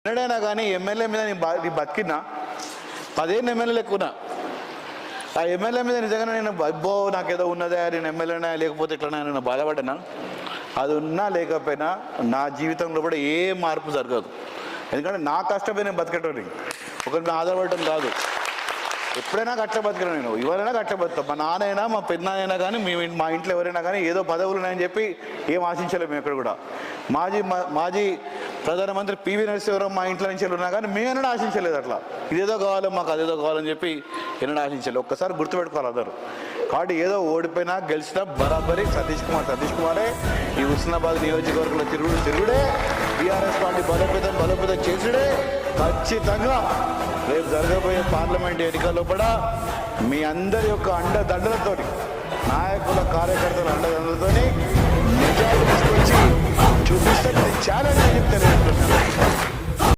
ఎన్నడైనా కానీ ఎమ్మెల్యే మీద నీ బతికినా 10 ఎమ్మెల్యేలు ఎక్కువనా ఆ ఎమ్మెల్యే మీద నిజంగా నేను అబ్బో నాకేదో ఉన్నదే నేను ఎమ్మెల్యేనా లేకపోతే ఎట్లనా నేను బాధపడ్డానా అది ఉన్నా లేకపోయినా నా జీవితంలో కూడా ఏ మార్పు జరగదు. ఎందుకంటే నా కష్టపడి నేను బతికేటోని ఒకరి మీద ఆధారపడటం కాదు. ఎప్పుడైనా కట్ట బతికినా నేను ఎవరైనా కట్ట బతుకుతాం. మా నాన్నైనా మా పెద్దనాన్నైనా కానీ మా ఇంట్లో ఎవరైనా కానీ ఏదో పదవులు ఉన్నాయని చెప్పి ఏం ఆశించలేము మేము ఎక్కడ కూడా. మాజీ ప్రధానమంత్రి పివి నరసింహారావు మా ఇంట్లో నుంచి ఉన్నా కానీ మేము ఎన్నడూ ఆశించలేదు అట్లా ఇదేదో కావాలి మాకు అదేదో కావాలని చెప్పి ఎన్నడూ ఆశించలేదు. ఒక్కసారి గుర్తుపెట్టుకోవాలి అందరూ. కాబట్టి ఏదో ఓడిపోయినా గెలిచినా బరాబరి సతీష్ కుమారే ఈ హుస్నాబాద్ నియోజకవర్గంలో తిరుగుడే టీఆర్ఎస్ పార్టీ బలోపేతం చేసుడే. ఖచ్చితంగా రేపు జరగబోయే పార్లమెంట్ ఎన్నికల్లో కూడా మీ అందరి యొక్క అండదండలతో నాయకుల కార్యకర్తల అండదండలతో నిజాలు తీసుకొచ్చి చూపిస్తే ఛాలెంజ్ అని చెప్తాను.